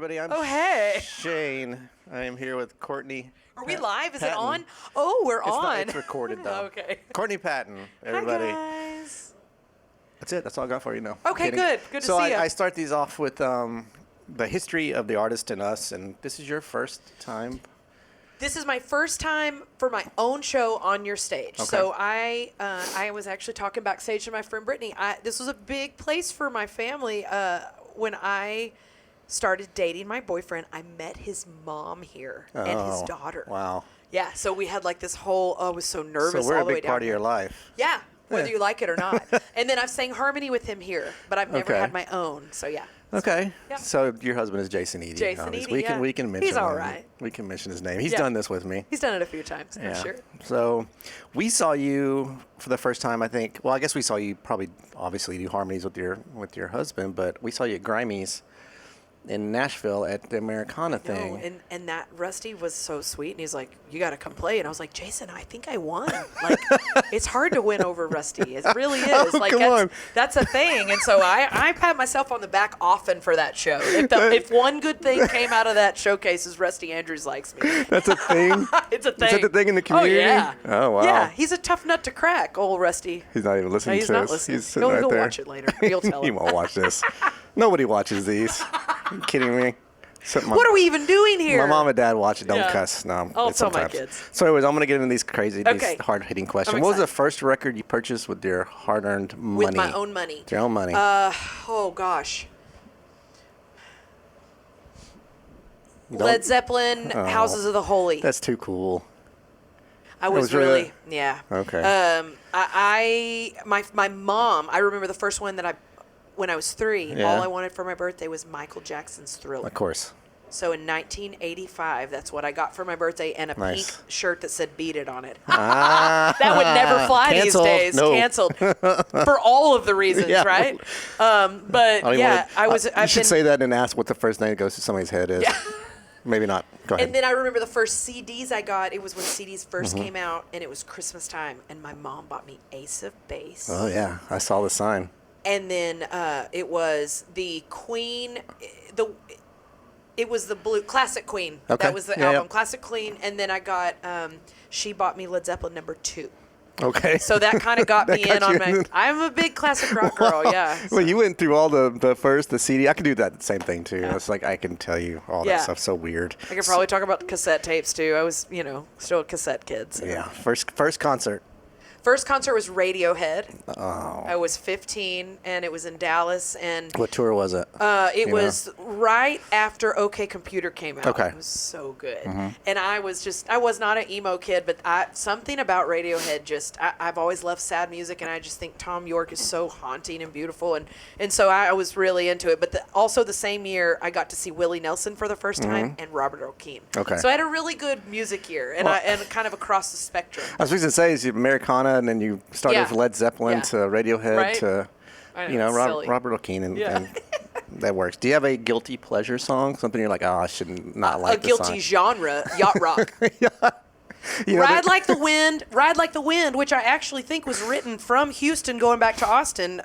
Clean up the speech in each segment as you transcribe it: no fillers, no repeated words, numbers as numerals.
everybody. I'm hey. Shane. I am here with Courtney. Are we live? Is Patton. it on? Oh, we're It's on. not, it's recorded, though. Okay. Courtney Patton, everybody. Hi, guys. That's it. That's all I got for you now. Okay, Kidding. good. Good to so see you. I start these off with the history of the artist and us, and this is your first time. This is my first time for my own show on your stage. Okay. So I was actually talking backstage to my friend Brittany. This was a big place for my family. When I started dating my boyfriend, I met his mom here and his daughter. Wow. Yeah, so we had like this whole, I was so nervous So we're all the a way big down part of there. your life. Yeah, whether Yeah. you like it or not. And then I've sang harmony with him here, but I've never Okay. had my own. So yeah. Okay. Yeah. So your husband is Jason Eady. Jason obviously. Eady, We can mention He's all him. right. We can mention his name. He's Yeah. done this with me. He's done it a few times, Yeah. I'm sure. So we saw you for the first time, I think. Well, I guess we saw you probably obviously do harmonies with your husband, but we saw you at Grimey's in Nashville at the Americana thing. No, and that Rusty was so sweet, and he's like, "You got to come play." And I was like, "Jason, I think I won. Like, it's hard to win over Rusty. It really is. Oh, like, come on. that's a thing." And so I pat myself on the back often for that show. If one good thing came out of that showcase is Rusty Andrews likes me. That's a thing? It's a thing. Is that the thing in the community? Oh yeah. Oh, wow. Yeah, he's a tough nut to crack, old Rusty. He's not even No, listening he's to not us. listening. He's sitting He'll right there. watch it later. You'll tell He him. won't watch this. Nobody watches these. Are you kidding me? Except my, What are we even doing here? my mom and dad watch it. Don't Yeah. cuss. No, I'll it's tell my sometimes. kids. So anyways, I'm going to get into these Okay. hard-hitting questions. I'm What was the excited. first record you purchased with your hard-earned money? With my own money. With your own money. Oh gosh. Don't- Led Zeppelin, Oh. Houses of the Holy. That's too cool. I was was really- yeah. Okay. My mom, I remember the first one that when I was 3, Yeah. all I wanted for my birthday was Michael Jackson's Thriller. Of course. So in 1985, that's what I got for my birthday, and a Nice. pink shirt that said "Beat It" on it. Ah, That would never fly Canceled. these days. No. Canceled for all of the reasons, Yeah. right? But don't even yeah, wanna- I've you should been, say that and ask what the first thing that goes to somebody's head is. Yeah. Maybe not. Go ahead. And then I remember the first CDs I got. It was when CDs first Mm-hmm. came out, and it was Christmas time, and my mom bought me Ace of Base. Oh, yeah. I saw the sign. And then it was the Queen, it was the blue classic Queen. Okay. That was the Yeah, album, yeah. Classic Queen. And then I got, she bought me Led Zeppelin #2. Okay. So that kind of got That me got in on you my. in. I'm a big classic rock girl. Yeah. Well, you went through all the CD. I could do that same thing, too. Yeah. It's like I can tell you all Yeah. that stuff. So weird. I could probably talk about cassette tapes too. I was, still a cassette kid. So. Yeah. First concert. First concert was Radiohead. Oh. I was 15, and it was in Dallas, and What tour was it? it You was right after OK Computer came out. Okay. It was so good. And I was not an emo kid, but something about Radiohead I've always loved sad music, and I just think Tom York is so haunting and beautiful, and so I was really into it. But also the same year, I got to see Willie Nelson for the first time, and Robert O'Keefe. Okay. So I had a really good music year, and and kind of across the spectrum. I was going to say, is Americana, and then you started Yeah. with Led Zeppelin Yeah. to Radiohead Right. to, I know, it's silly. Robert O'Keefe, and Yeah. that works. Do you have a guilty pleasure song? Something you're like, oh, I should not like A this guilty genre, yacht rock. You know, Ride Like the Wind, which I actually think was written from Houston going back to Austin,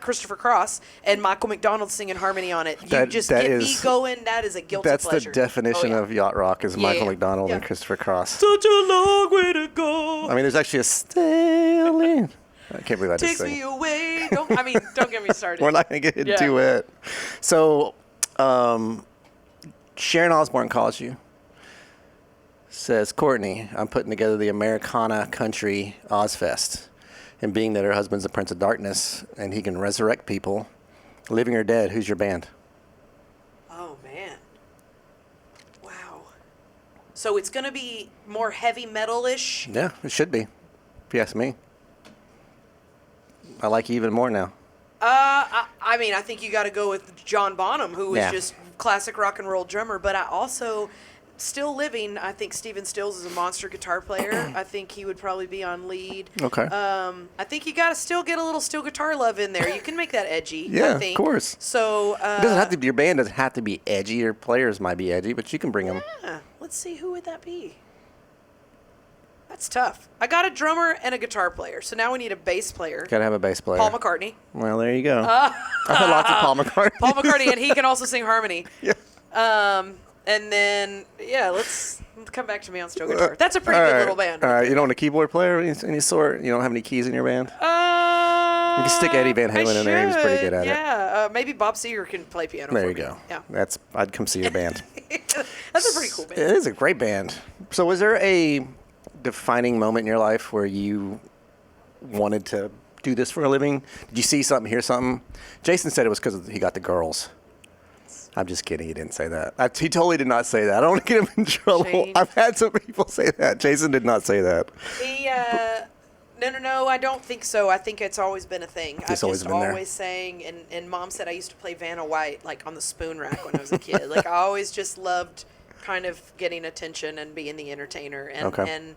Christopher Cross and Michael McDonald singing harmony on it. You That- just that get me is- going. That is a guilty that's pleasure. the definition Oh, yeah. of yacht rock is Michael Yeah. McDonald and Yeah. Christopher Cross. Such a long way to go. I mean, there's actually a sailing. I can't believe I just Takes sang. me away. Don't get me started. We're not going to get into it. So, Sharon Osbourne calls you. Says, Courtney, I'm putting together the Americana Country Ozfest. And being that her husband's the Prince of Darkness and he can resurrect people, living or dead, who's your band? Oh man. Wow. So it's gonna be more heavy metal-ish. Yeah, it should be, if you ask me. I like you even more now. I mean, I think you got to go with John Bonham, who was Yeah. just classic rock and roll drummer. But I also, still living, I think Steven Stills is a monster guitar player. I think he would probably be on lead. Okay. I think you got to still get a little steel guitar love in there. You can make that edgy. Yeah, I think. of course. So It doesn't have to be, your band doesn't have to be edgy. Your players might be edgy, but you can bring them. yeah, let's see, who would that be? That's tough. I got a drummer and a guitar player, so now we need a bass player. Gotta have a bass player. Paul McCartney. Well, there you go. I've had lots of Paul McCartney. Paul McCartney, and he can also sing harmony. Yeah. And then, let's come back to me on steel guitar. That's a pretty good little band. All right, you don't want a keyboard player of any sort? You don't have any keys in your band? You can stick Eddie Van Halen in there. He was pretty good at it. Yeah, maybe Bob Seger can play piano. There for you me. go. Yeah, I'd come see your band. that's a pretty cool band. It is a great band. So, was there a defining moment in your life where you wanted to do this for a living? Did you see something, hear something? Jason said it was because he got the girls. I'm just kidding. He didn't say that. He totally did not say that. I don't want to get him in trouble. I've had some people say that. Jason did not say that. No, I don't think so. I think it's always been a thing. It's always been there. Always sang, and Mom said I used to play Vanna White like on the spoon rack when I was a kid. Like I always just loved kind of getting attention and being the entertainer. And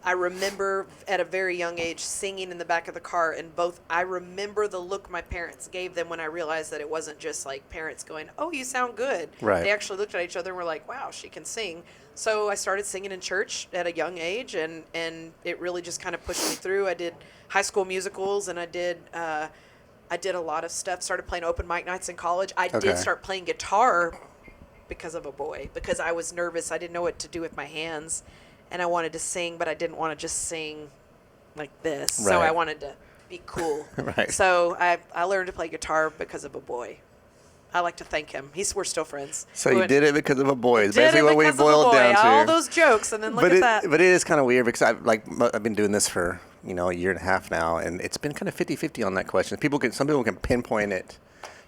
I remember at a very young age singing in the back of the car, and I remember the look my parents gave them when I realized that it wasn't just like parents going, "Oh, you sound good." Right. They actually looked at each other and were like, "Wow, she can sing." So I started singing in church at a young age, and it really just kind of pushed me through. I did high school musicals, and I did a lot of stuff. Started playing open mic nights in college. I did start playing guitar because of a boy, because I was nervous. I didn't know what to do with my hands. And I wanted to sing, but I didn't want to just sing like this. Right. So I wanted to be cool. Right. So I learned to play guitar because of a boy. I like to thank him. We're still friends. So you did it because of a boy. It's basically what we boiled down to. All those jokes, and then look at that. But it is kind of weird because I've been doing this for a year and a half now, and it's been kind of 50-50 on that question. Some people can pinpoint it.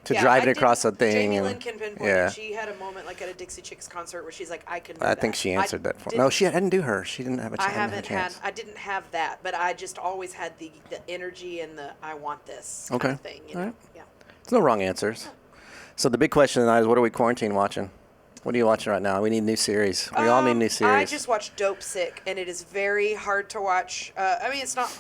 To drive it across a thing. Jamie Lynn can pinpoint it. She had a moment like at a Dixie Chicks concert where she's like, I can do that. I think she answered that for me. No, she didn't do her. She didn't have a chance. I didn't have that, but I just always had the energy and the I want this kind of thing. You know? Right. Yeah. There's no wrong answers. So the big question tonight is, what are we quarantine watching? What are you watching right now? We need new series. We all need new series. I just watched Dope Sick, and it is very hard to watch. It's not...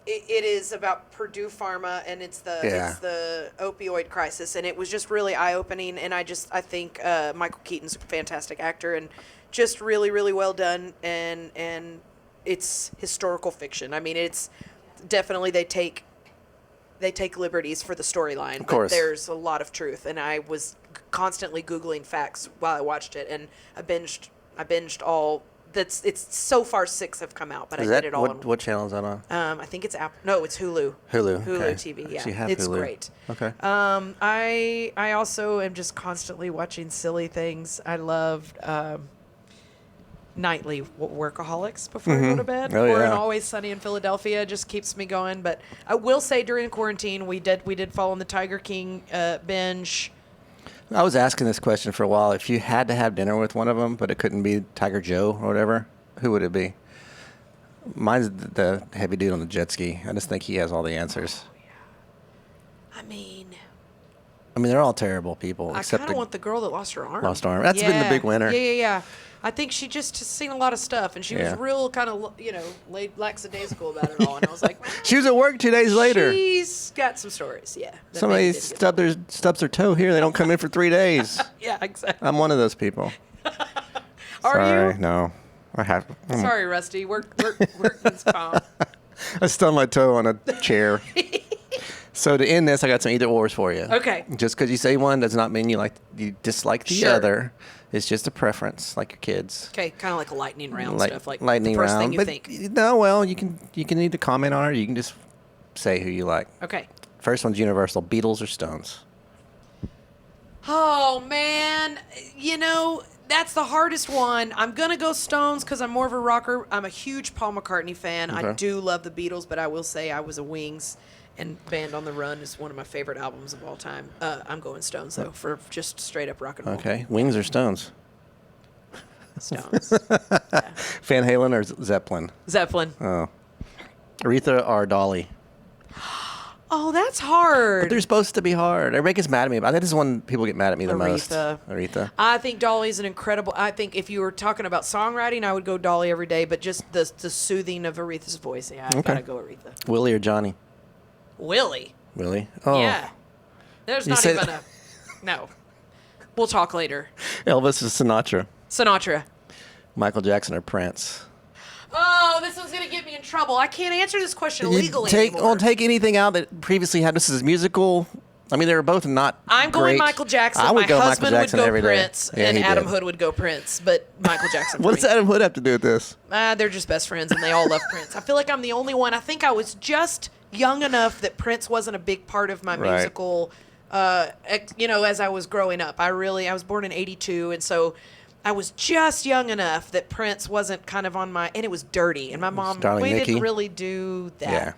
It is about Purdue Pharma, and it's the opioid crisis, and it was just really eye-opening. And I think Michael Keaton's a fantastic actor, and just really, really well done. And it's historical fiction. I mean, it's definitely they take liberties for the storyline, but there's a lot of truth. And I was constantly Googling facts while I watched it, and I binged all. It's so far 6 have come out, but I did it all. What channel is that on? I think it's Apple. No, it's Hulu. Hulu TV. Yeah, it's Hulu. Great. Okay. I also am just constantly watching silly things. I loved nightly Workaholics before I go to bed, or an Always Sunny in Philadelphia. Just keeps me going. But I will say during quarantine we did fall on the Tiger King binge. I was asking this question for a while. If you had to have dinner with one of them, but it couldn't be Tiger Joe or whatever, who would it be? Mine's the heavy dude on the jet ski. I just think he has all the answers. Oh, yeah. I mean, they're all terrible people. I kind of want the girl that lost her arm. That's been the big winner. Yeah. I think she just has seen a lot of stuff, and she was real kind of, lackadaisical about it all. And I was like, she was at work 2 days later. She's got some stories, yeah. Somebody stubs their toe here. They don't come in for 3 days. Yeah, exactly. I'm one of those people. Are you? No. Sorry, Rusty. Workman's comp. I stubbed my toe on a chair. So to end this, I got some either ors for you. Okay. Just because you say one does not mean you dislike the other. It's just a preference, like your kids. Okay, kind of like a lightning round stuff, like lightning the first round. thing you think. No, well, you can either comment on it, or you can just say who you like. Okay. First one's universal: Beatles or Stones. Oh man, that's the hardest one. I'm gonna go Stones because I'm more of a rocker. I'm a huge Paul McCartney fan. Okay. I do love the Beatles, but I will say I was a Wings. And Band on the Run is one of my favorite albums of all time. I'm going Stones, though, for just straight up rock and roll. Okay. Wings or Stones? Stones. Yeah. Van Halen or Zeppelin? Zeppelin. Oh. Aretha or Dolly? Oh, that's hard. But they're supposed to be hard. Everybody gets mad at me. I think this is one people get mad at me the most. Aretha. I think Dolly's an incredible... I think if you were talking about songwriting, I would go Dolly every day. But just the soothing of Aretha's voice, I've got to go Aretha. Willie or Johnny? Willie. Oh. Yeah. There's not even a... No. We'll talk later. Elvis or Sinatra? Sinatra. Michael Jackson or Prince? Oh, this was gonna get me in trouble. I can't answer this question legally anymore. Well, take anything out that previously had. This is musical. I mean, they were both not. I'm going great. Michael Jackson. I would My go husband Michael Jackson would go every day. Prince, Yeah, and he Adam did. Hood would go Prince. But Michael Jackson. What does Adam Hood have to do with this? They're just best friends, and they all love Prince. I feel like I'm the only one. I think I was just young enough that Prince wasn't a big part of my musical. As I was growing up, I was born in '82, and so I was just young enough that Prince wasn't kind of on my. And it was dirty, and my mom didn't really do that. Yeah.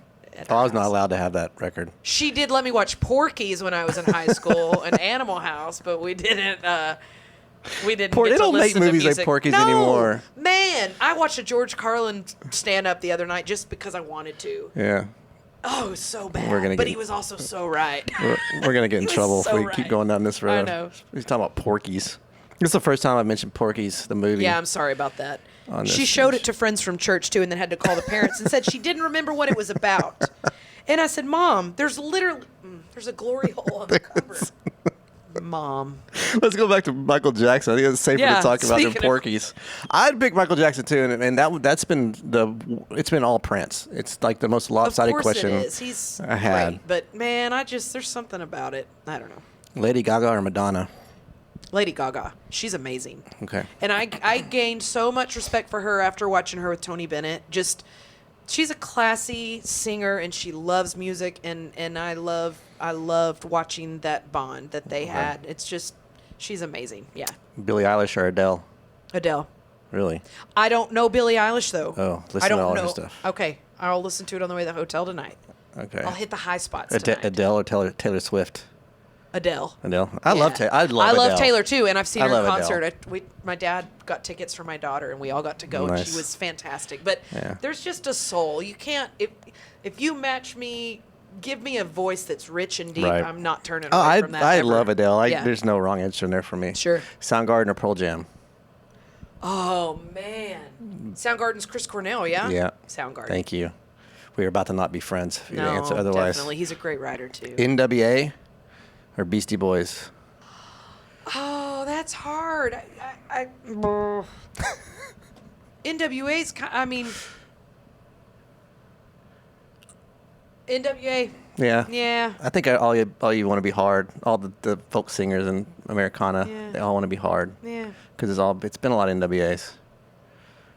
I was not allowed to have that record. She did let me watch Porky's when I was in high school and Animal House, but we didn't. We didn't. They don't make movies like Porky's anymore. Man, I watched a George Carlin stand up the other night just because I wanted to. Yeah. Oh, it was so bad. But he was also so right. We're gonna get in trouble if we right. keep going down this road. I know. He's talking about Porky's. This is the first time I've mentioned Porky's, the movie. Yeah, I'm sorry about that. She showed it to friends from church, too, and then had to call the parents and said she didn't remember what it was about. And I said, Mom, there's a glory hole on the cover. Mom. Let's go back to Michael Jackson. I think it's safer to talk about than Porky's. I'd pick Michael Jackson, too, and that's been it's been all Prince. It's like the most lopsided question it is. He's I had. Great, but, man, there's something about it. I don't know. Lady Gaga or Madonna? Lady Gaga. She's amazing. Okay. And I gained so much respect for her after watching her with Tony Bennett. She's a classy singer and she loves music and I loved watching that bond that they had. It's just she's amazing. Yeah. Billie Eilish or Adele? Adele. Really? I don't know Billie Eilish though. Oh, listen to all her stuff. Okay. I'll listen to it on the way to the hotel tonight. Okay. I'll hit the high spots tonight. Adele or Taylor Swift? Adele. I love Taylor. I love Taylor too, and I've seen her in love concert. My dad got tickets for my daughter, and we all got to go, and she was fantastic. But there's just a soul. You can't if you match me, give me a voice that's rich and deep. Right. I'm not turning away from that. I love Adele. There's no wrong answer in there for me. Sure. Soundgarden or Pearl Jam? Oh man, Soundgarden's Chris Cornell. Yeah. Yeah. Soundgarden. Thank you. We are about to not be friends. If you no, answer otherwise. Definitely. He's a great writer too. NWA or Beastie Boys? Oh, that's hard. NWA's. NWA. Yeah. Yeah. I think all you want to be hard. All the folk singers in Americana, they all want to be hard. Yeah. Because it's been a lot of NWAs.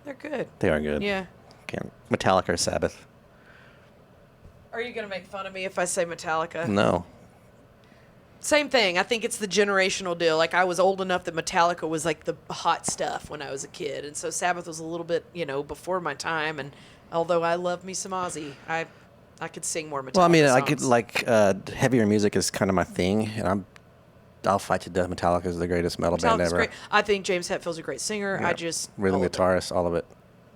They're good. They are good. Yeah. Metallica or Sabbath? Are you gonna make fun of me if I say Metallica? No. Same thing. I think it's the generational deal. Like, I was old enough that Metallica was like the hot stuff when I was a kid. And so Sabbath was a little bit, before my time. And although I love me some Ozzy, I could sing more Metallica songs. I could heavier music is kind of my thing. And I'll fight to death. Metallica is the greatest metal band ever. Great. I think James Hetfield's a great singer. Yeah. Rhythm guitarist, all of it.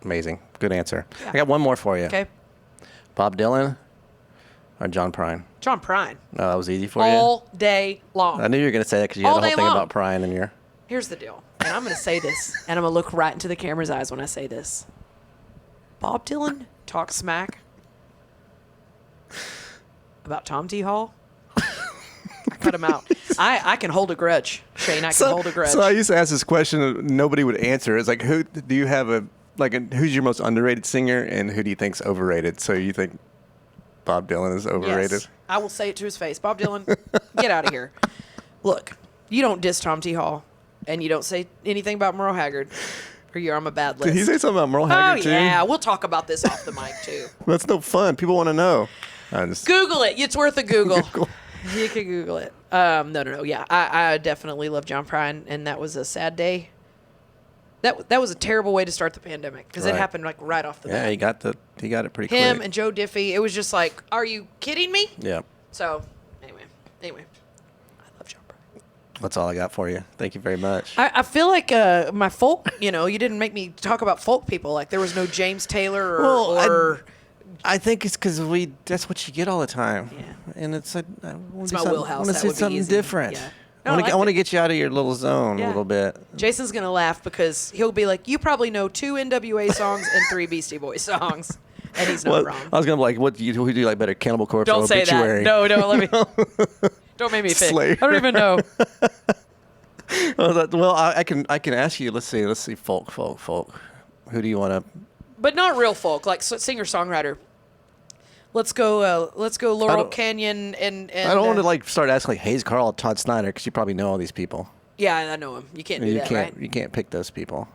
Amazing. Good answer. Yeah. I got one more for you. Okay. Bob Dylan or John Prine? John Prine. No, that was easy for you. All day long. I knew you were going to say that because you had the whole thing about Prine in your... Here's the deal. And I'm going to say this, and I'm going to look right into the camera's eyes when I say this. Bob Dylan talks smack about Tom T. Hall. I cut him out. I can hold a grudge, Shane. I can hold a grudge. So I used to ask this question and nobody would answer. It's like, who do you have who's your most underrated singer and who do you think's overrated? So you think Bob Dylan is overrated? Yes, I will say it to his face. Bob Dylan, get out of here. Look, you don't diss Tom T. Hall, and you don't say anything about Merle Haggard, or you're on a bad list. Did he say something about Merle Haggard too? Oh, yeah. We'll talk about this off the mic, too. That's no fun. People want to know. Google it. It's worth a Google. You can Google it. No. Yeah, I definitely love John Prine, and that was a sad day. That was a terrible way to start the pandemic because it happened right off the bat. Yeah, he got it pretty quick. Him and Joe Diffie. It was just like, are you kidding me? Yeah. So anyway, I love John Prine. That's all I got for you. Thank you very much. I feel like my folk. You didn't make me talk about folk people. Like there was no James Taylor or I think it's because that's what you get all the time. Yeah. And it's like, it's my wheelhouse. I want to say something different. Yeah. I want to get you out of your little zone a little bit. Jason's going to laugh because he'll be like, you probably know 2 NWA songs and 3 Beastie Boys songs. And he's not wrong. I was going to be like, who do you like better, Cannibal Corpse or Obituary? Don't say that. No, let me. Don't make me think. I don't even know. Well, I can ask you, let's see, folk. Who do you want to but not real folk, like singer-songwriter. Let's go Laurel Canyon and I don't want to like start asking like Hayes Carl, Todd Snyder, because you probably know all these people. Yeah, I know him. You can't do that, right? You can't pick those people.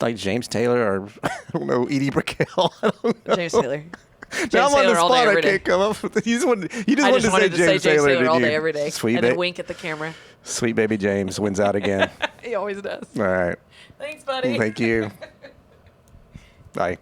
Like James Taylor or I don't know, Edie Brickell. I don't know. James Taylor. Now I'm on the spot. I can't come up with it. You just wanted to say James Taylor all day, every day. Sweet and then wink at the camera. Sweet baby James wins out again. He always does. All right. Thanks, buddy. Thank you. Bye.